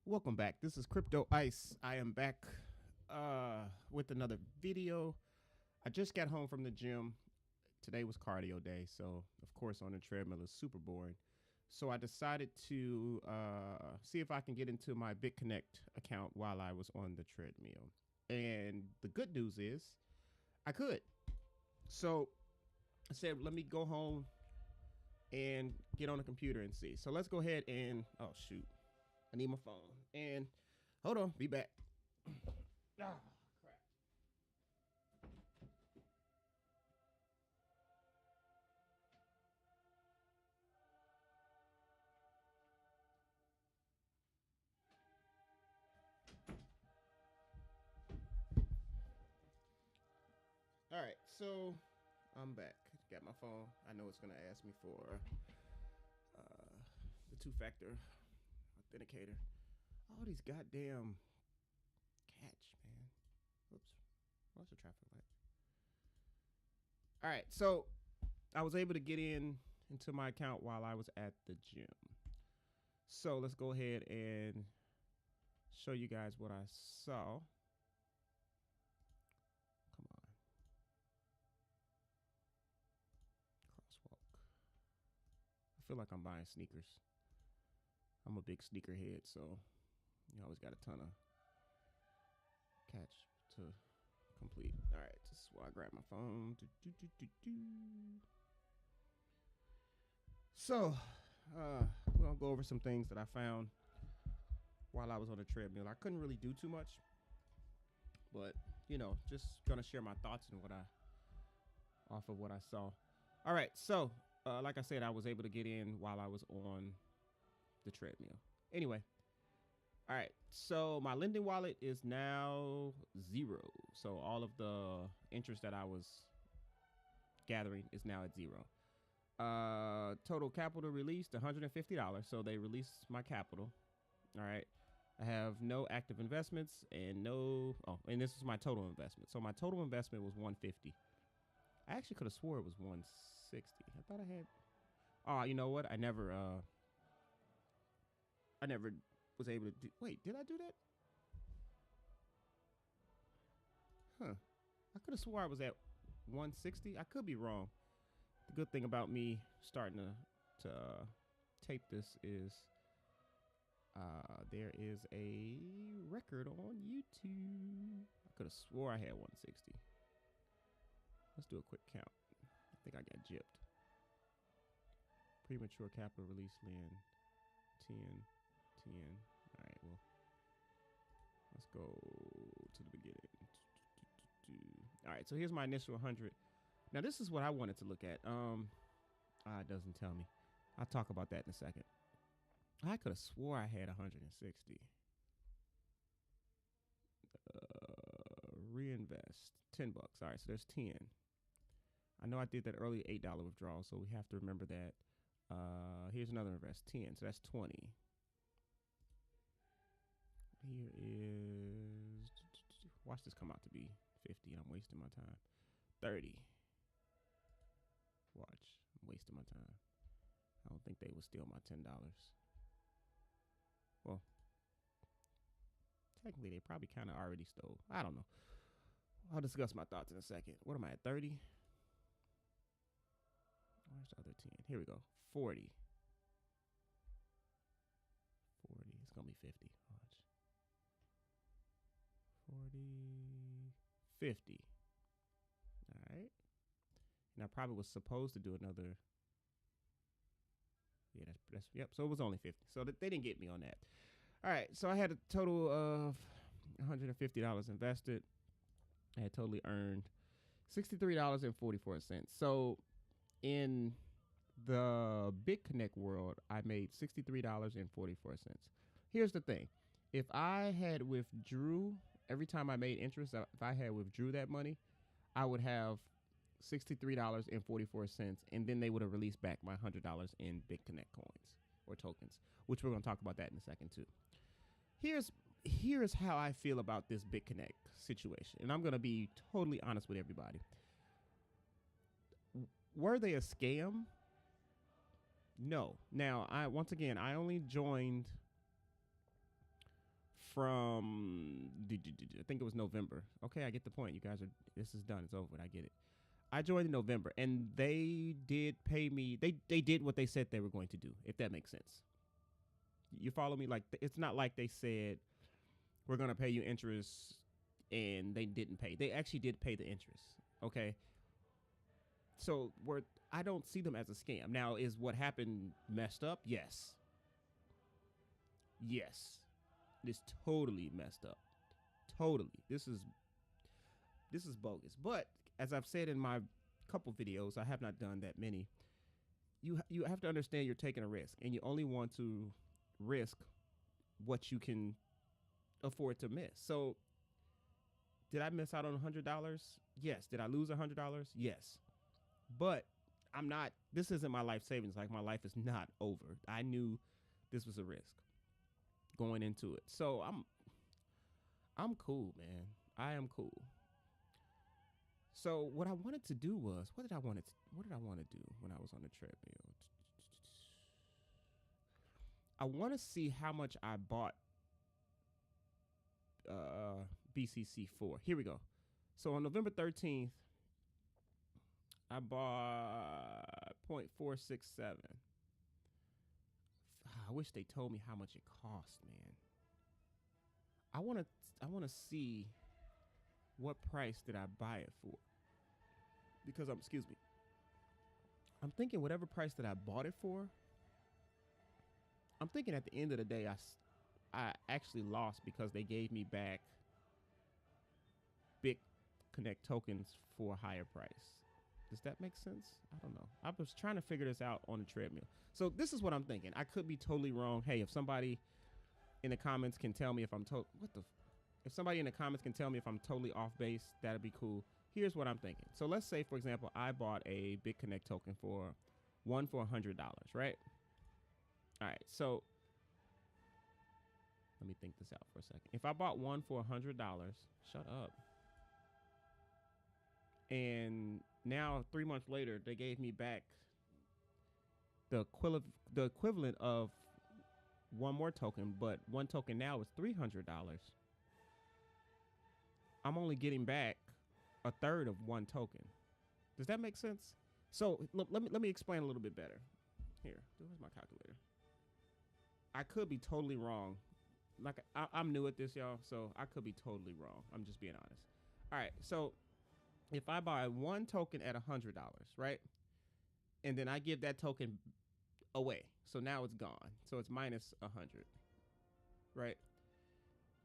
Welcome back. This is Crypto Ice. I am back with another video. I just got home from the gym. Today was cardio day, so of course on the treadmill is super boring. So I decided to see if I can get into my Bitconnect account while I was on the treadmill. And the good news is I could. So I said, let me go home and get on the computer and see. So let's go ahead and, oh shoot, I need my phone. And hold on, be back. Ah, crap. All right, so I'm back. Got my phone. I know it's gonna ask me for the two-factor authenticator. All these goddamn catch, man. Oops. What's the traffic light? All right, so I was able to get into my account while I was at the gym. So let's go ahead and show you guys what I saw. Come on. Crosswalk. I feel like I'm buying sneakers. I'm a big sneakerhead, so you always got a ton of catch to complete. All right, this is why I grabbed my phone. So, we'll go over some things that I found while I was on the treadmill. I couldn't really do too much, but you know, just gonna share my thoughts and off of what I saw. All right, so like I said, I was able to get in while I was on the treadmill. Anyway, all right, so my lending wallet is now 0. So all of the interest that I was gathering is now at 0. Total capital released $150. So they released my capital. All right. I have no active investments and and this is my total investment. So my total investment was 150. I actually could have swore it was 160. I thought I had. Oh, you know what? I never was able to do. Wait, did I do that? Huh. I could have swore I was at 160. I could be wrong. The good thing about me starting to tape this is there is a record on YouTube. I could have swore I had 160. Let's do a quick count. I think I got gypped. Premature capital release lend 10. All right, well, let's go to the beginning. All right, so here's my initial 100. Now this is what I wanted to look at. It doesn't tell me. I'll talk about that in a second. I could have swore I had 160. Reinvest $10. All right, so there's 10. I know I did that early $8 withdrawal, so we have to remember that. Here's another invest 10, so that's 20. Here is, watch this come out to be 50. I'm wasting my time. 30. Watch, I'm wasting my time. I don't think they would steal my $10. Well, technically they probably kind of already stole. I don't know. I'll discuss my thoughts in a second. What am I at, 30? Where's the other 10? Here we go, 40. 40, it's gonna be 50, watch. 40, 50. All right. And I probably was supposed to do another. Yeah, that's yep. So it was only 50. So they didn't get me on that. All right. So I had a total of $150 invested. I had totally earned $63.44. So in the Bitconnect world, I made $63.44. Here's the thing. If I had withdrew every time I made interest, if I had withdrew that money, I would have $63.44, and then they would have released back my $100 in Bitconnect coins or tokens, which we're going to talk about that in a second too. Here's how I feel about this Bitconnect situation, and I'm going to be totally honest with everybody. Were they a scam? No. Now, I only joined from I think it was November. Okay, I get the point. You guys are this is done. It's over. I get it. I joined in November, and they did pay me. They did what they said they were going to do. If that makes sense. You follow me? Like it's not like they said we're gonna pay you interest, and they didn't pay. They actually did pay the interest. Okay. So I don't see them as a scam. Now, is what happened messed up? Yes. Yes. It's totally messed up. Totally. This is bogus. But as I've said in my couple videos, I have not done that many. You have to understand you're taking a risk, and you only want to risk what you can afford to miss. So, did I miss out on $100? Yes. Did I lose $100? Yes. But I'm not. This isn't my life savings. Like my life is not over. I knew this was a risk going into it. So I'm cool, man. I am cool. So what I wanted to do was, what did I want to do when I was on the treadmill? I want to see how much I bought BCC for. Here we go. So on November 13th, I bought 0.467. I wish they told me how much it cost, man. I want to see what price did I buy it for? Because I'm thinking whatever price that I bought it for, I'm thinking at the end of the day, I actually lost because they gave me back Bitconnect tokens for a higher price. Does that make sense? I don't know. I was trying to figure this out on the treadmill. So this is what I'm thinking. I could be totally wrong. Hey, if somebody in the comments can tell me if I'm if somebody in the comments can tell me if I'm totally off base, that'd be cool. Here's what I'm thinking. So let's say, for example, I bought a Bitconnect token for $100, right? All right. So let me think this out for a second. If I bought one for $100, shut up. And now 3 months later, they gave me back the equivalent of one more token, but one token now is $300. I'm only getting back a third of one token. Does that make sense? So let me explain a little bit better. Here, where's my calculator? I could be totally wrong. Like I'm new at this, y'all, so I could be totally wrong. I'm just being honest. All right, so if I buy one token at $100, right, and then I give that token away, so now it's gone. So it's minus 100, right?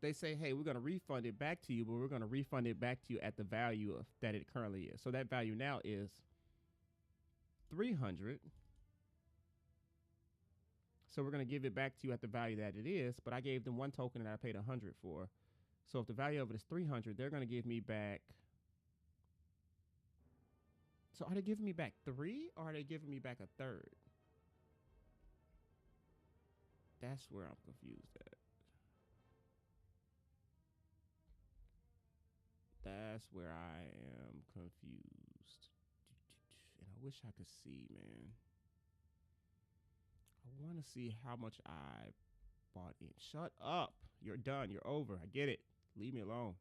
They say, hey, we're going to refund it back to you, but we're going to refund it back to you at the value of that it currently is. So that value now is 300. So we're going to give it back to you at the value that it is, but I gave them one token that I paid 100 for. So if the value of it is 300, they're going to give me back. So are they giving me back 3 or are they giving me back a third? That's where I'm confused at. That's where I am confused. And I wish I could see, man. I want to see how much I bought in. Shut up. You're done. You're over. I get it. Leave me alone.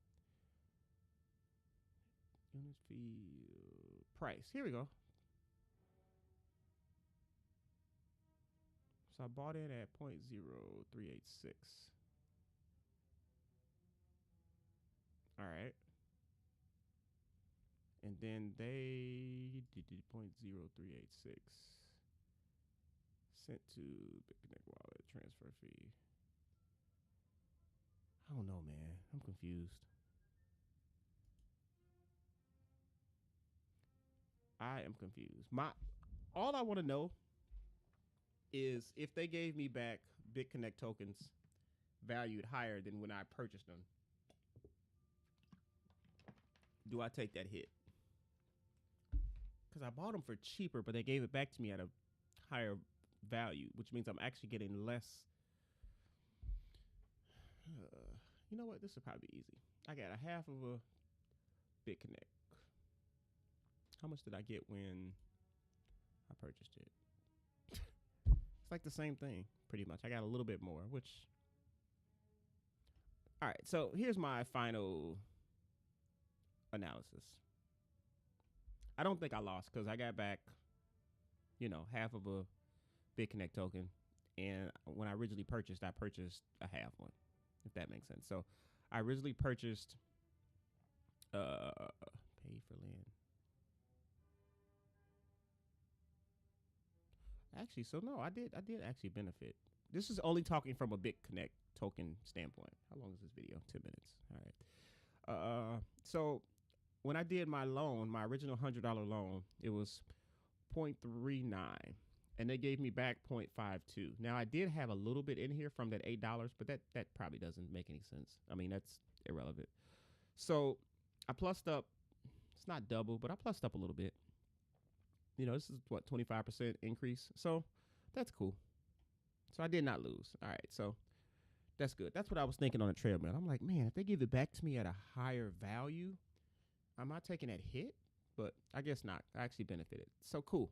Unit fee price. Here we go. So I bought in at 0.0386. All right. And then they did 0.0386. Sent to Bitconnect wallet transfer fee. I don't know, man. I'm confused. I am confused. All I want to know is if they gave me back Bitconnect tokens valued higher than when I purchased them, do I take that hit? Because I bought them for cheaper, but they gave it back to me at a higher value, which means I'm actually getting less. You know what? This will probably be easy. I got a half of a Bitconnect. How much did I get when I purchased it? It's like the same thing, pretty much. I got a little bit more, which All right, so here's my final analysis. I don't think I lost because I got back, half of a Bitconnect token, and when I originally purchased, I purchased a half one, if that makes sense. So I originally purchased pay for land. Actually, so no, I did actually benefit. This is only talking from a Bitconnect token standpoint. How long is this video? 10 minutes. All right. So when I did my loan, my original $100 loan, it was 0.39, and they gave me back 0.52. Now I did have a little bit in here from that $8, but that probably doesn't make any sense. I mean, that's irrelevant. So I plussed up. It's not double, but I plussed up a little bit. This is what, 25% increase. So that's cool. So I did not lose. All right. So that's good. That's what I was thinking on the treadmill. I'm like, man, if they give it back to me at a higher value, am I taking that hit? But I guess not. I actually benefited. So cool.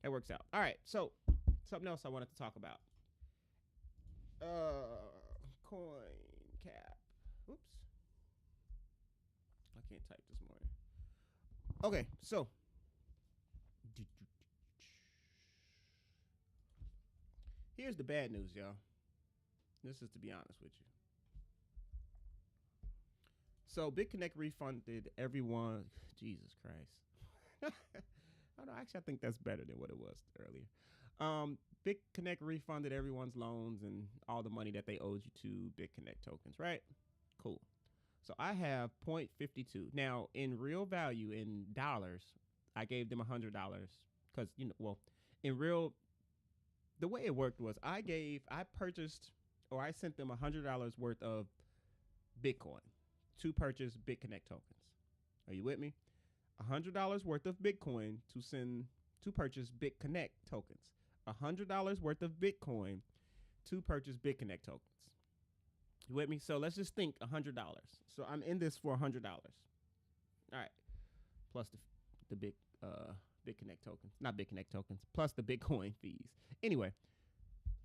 That works out. All right. So something else I wanted to talk about. Coin cap. Oops. I can't type this morning. Okay. So here's the bad news, y'all. This is to be honest with you. So Bitconnect refunded everyone. Jesus Christ. Oh no, actually I think that's better than what it was earlier. Bitconnect refunded everyone's loans and all the money that they owed you to Bitconnect tokens, right? Cool. So I have 0.52. Now in real value, in dollars, I gave them $100 because in real, the way it worked was I purchased, or I sent them $100 worth of Bitcoin to purchase Bitconnect tokens. Are you with me? $100 worth of Bitcoin to purchase Bitconnect tokens. $100 worth of Bitcoin to purchase Bitconnect tokens. You with me? So let's just think $100. So I'm in this for $100. All right. Plus the Bitconnect tokens, not Bitconnect tokens, plus the Bitcoin fees. Anyway,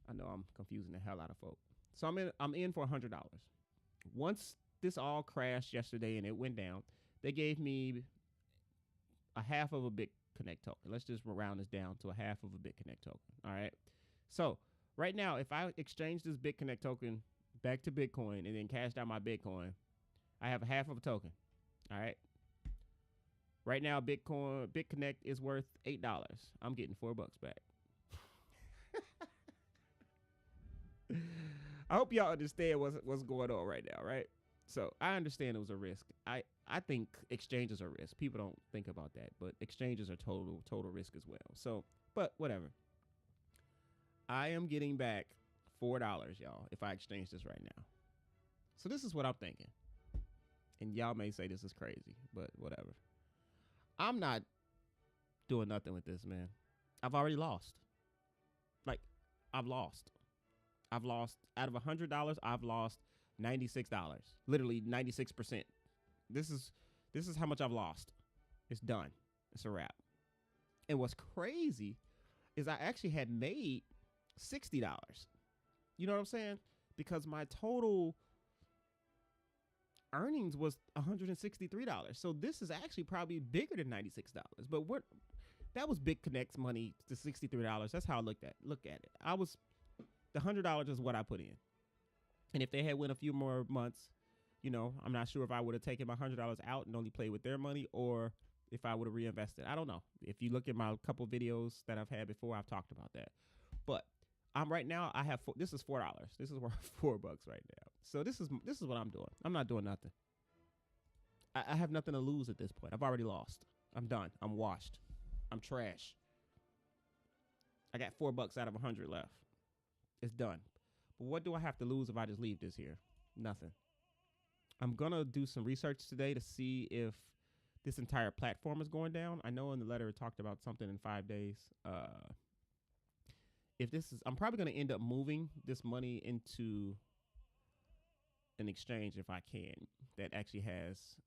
I know I'm confusing the hell out of folk. So I'm in for $100. Once this all crashed yesterday and it went down, they gave me a half of a Bitconnect token. Let's just round this down to a half of a Bitconnect token. All right. So right now, if I exchange this Bitconnect token back to Bitcoin and then cashed out my Bitcoin, I have a half of a token. All right. Right now, Bitconnect is worth $8. I'm getting $4 back. I hope y'all understand what's going on right now, right? So I understand it was a risk. I think exchanges are risk. People don't think about that, but exchanges are total risk as well. So, but whatever. I am getting back $4, y'all, if I exchange this right now. So this is what I'm thinking. And y'all may say this is crazy, but whatever. I'm not doing nothing with this, man. I've already lost. Like, I've lost. Out of $100, I've lost $96. Literally 96%. This is how much I've lost. It's done. It's a wrap. And what's crazy is I actually had made $60. You know what I'm saying? Because my total earnings was $163. So this is actually probably bigger than $96. But that was Bitconnect's money to $63. That's how I look at it. The $100 is what I put in. And if they had went a few more months, I'm not sure if I would have taken my $100 out and only played with their money, or if I would have reinvested. I don't know. If you look at my couple videos that I've had before, I've talked about that. But right now, I have this is $4. This is worth $4 right now. So this is what I'm doing. I'm not doing nothing. I have nothing to lose at this point. I've already lost. I'm done. I'm washed. I'm trash. I got $4 out of 100 left. It's done. But what do I have to lose if I just leave this here? Nothing. I'm going to do some research today to see if this entire platform is going down. I know in the letter it talked about something in 5 days. I'm probably going to end up moving this money into an exchange if I can that actually has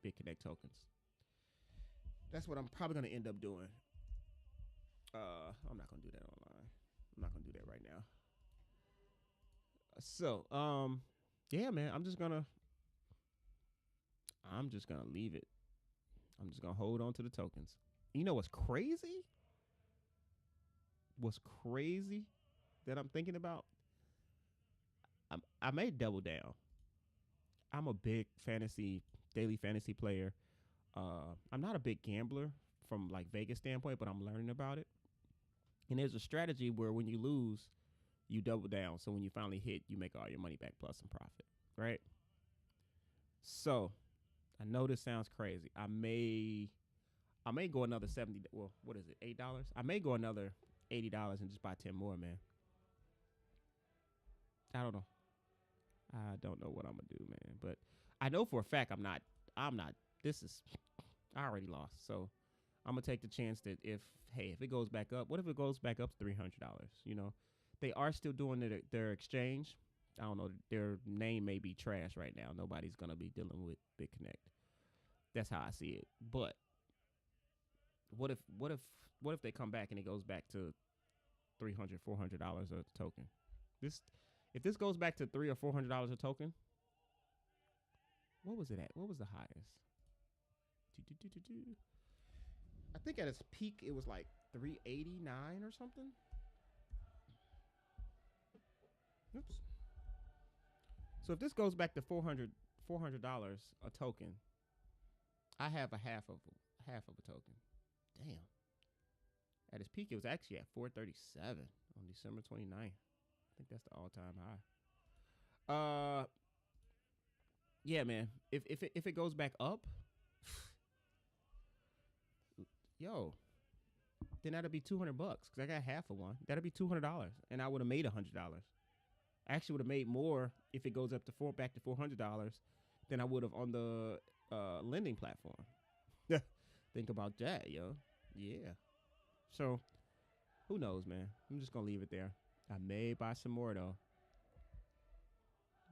Bitconnect tokens. That's what I'm probably going to end up doing. I'm not going to do that online. I'm not going to do that right now. So, yeah, man, I'm just gonna leave it. I'm just gonna hold on to the tokens. You know what's crazy? What's crazy that I'm thinking about? I may double down. I'm a big daily fantasy player. I'm not a big gambler from like Vegas standpoint, but I'm learning about it. And there's a strategy where when you lose, you double down. So when you finally hit, you make all your money back plus some profit, right? So I know this sounds crazy. I may go another 70. Well, what is it? $8. I may go another $80 and just buy 10 more, man. I don't know. I don't know what I'm gonna do, man. But I know for a fact I'm not. I'm not. This is. I already lost, so I'm gonna take the chance that if it goes back up, what if it goes back up to $300? You know, they are still doing their exchange. I don't know. Their name may be trash right now. Nobody's gonna be dealing with Bitconnect. That's how I see it. But what if they come back and it goes back to $300, $400 a token? This if this goes back to $300 or $400 a token, what was it at? What was the highest? I think at its peak it was like 389 or something. Oops. So if this goes back to $400 a token, I have a half of a token. Damn. At its peak, it was actually at 437 on December 29th. I think that's the all-time high. Yeah, man. If it goes back up, yo, then that'd be $200 because I got half of one. That'd be $200, and I would have made $100. I actually would have made more if it goes up to back to $400 than I would have on the lending platform. Think about that, yo. Yeah. So, who knows, man? I'm just gonna leave it there. I may buy some more though.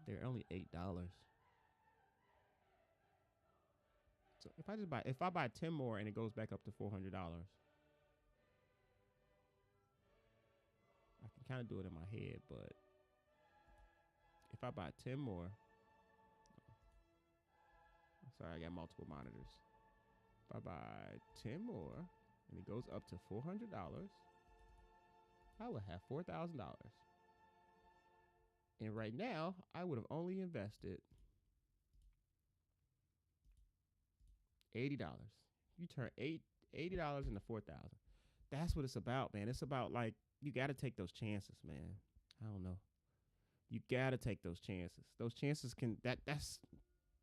They're only $8. So if I buy 10 more and it goes back up to $400, I can kind of do it in my head, but if I buy 10 more, sorry, I got multiple monitors. If I buy 10 more and it goes up to $400, I will have $4,000. And right now, I would have only invested $80. You turn $80 into $4,000. That's what it's about, man. It's about like you got to take those chances, man. I don't know. You got to take those chances. Those chances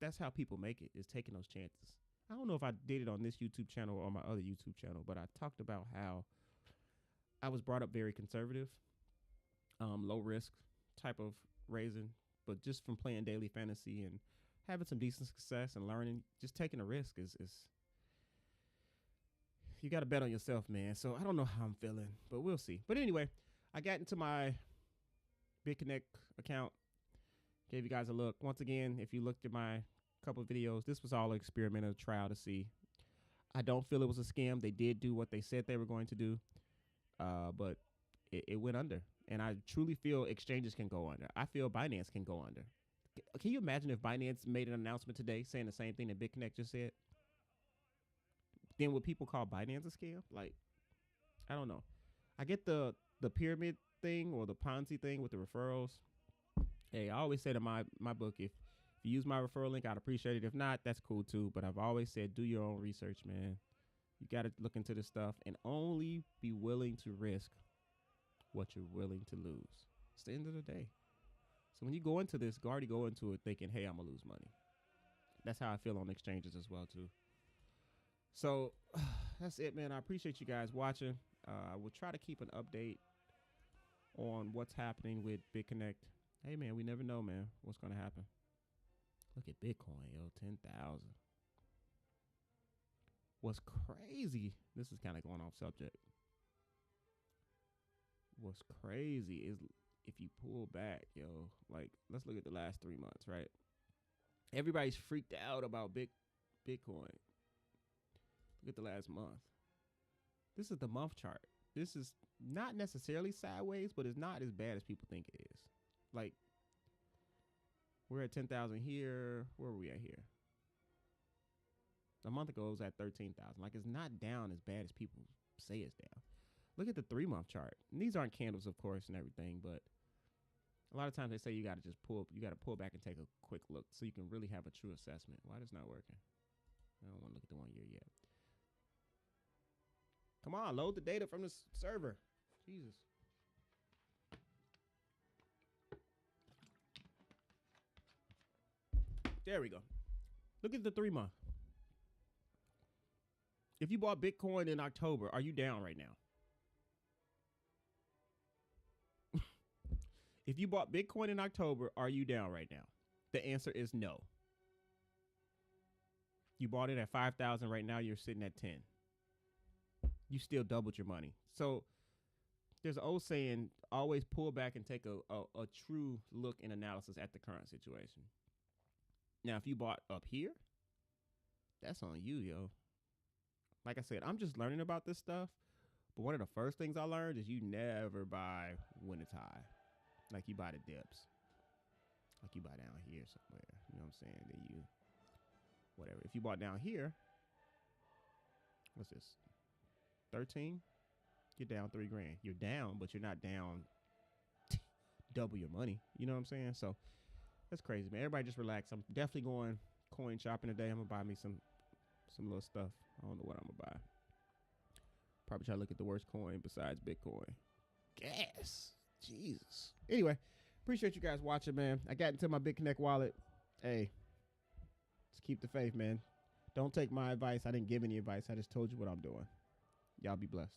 that's how people make it, is taking those chances. I don't know if I did it on this YouTube channel or on my other YouTube channel, but I talked about how I was brought up very conservative, low risk type of raising, but just from playing daily fantasy and having some decent success and learning, just taking a risk is you got to bet on yourself, man. So I don't know how I'm feeling, but we'll see. But anyway, I got into my Bitconnect account, gave you guys a look. Once again, if you looked at my couple of videos, this was all an experimental trial to see. I don't feel it was a scam. They did do what they said they were going to do, but it went under. And I truly feel exchanges can go under. I feel Binance can go under. Can you imagine if Binance made an announcement today saying the same thing that Bitconnect just said? Then would people call Binance a scam? Like, I don't know. I get the pyramid thing or the Ponzi thing with the referrals. Hey, I always say to my book, if you use my referral link, I'd appreciate it. If not, that's cool too. But I've always said, do your own research, man. You got to look into this stuff and only be willing to risk what you're willing to lose. It's the end of the day. So when you go into this, already go into it thinking, hey, I'm going to lose money. That's how I feel on exchanges as well, too. So that's it, man. I appreciate you guys watching. We'll try to keep an update on what's happening with Bitconnect. Hey, man, we never know, man, what's going to happen. Look at Bitcoin, yo, 10,000. What's crazy, this is kind of going off subject. What's crazy is if you pull back, yo, like, let's look at the last 3 months, right? Everybody's freaked out about Bitcoin. Look at the last month. This is the month chart. This is not necessarily sideways, but it's not as bad as people think it is. Like, We're at 10,000 here. Where were we at here? A month ago, it was at 13,000. Like, it's not down as bad as people say it's down. Look at the 3-month chart. And these aren't candles, of course, and everything, but a lot of times they say you got to just pull back and take a quick look so you can really have a true assessment. Why is this not working? I don't want to look at the 1 year yet. Come on, load the data from the server. Jesus. There we go. Look at the 3-month. If you bought Bitcoin in October, are you down right now? If you bought Bitcoin in October, are you down right now? The answer is no. You bought it at 5,000. Right now, you're sitting at 10. You still doubled your money. So there's an old saying, always pull back and take a true look and analysis at the current situation. Now, if you bought up here, that's on you, yo. Like I said, I'm just learning about this stuff. But one of the first things I learned is you never buy when it's high. Like you buy the dips. Like you buy down here somewhere. You know what I'm saying? Then you, whatever. If you bought down here, what's this? 13? You're down $3,000. You're down, but you're not down double your money. You know what I'm saying? So that's crazy, man. Everybody just relax. I'm definitely going coin shopping today. I'm gonna buy me some little stuff. I don't know what I'm gonna buy. Probably try to look at the worst coin besides Bitcoin. Gas. Jesus. Anyway, appreciate you guys watching, man. I got into my Bitconnect wallet. Hey, just keep the faith, man. Don't take my advice. I didn't give any advice. I just told you what I'm doing. Y'all be blessed.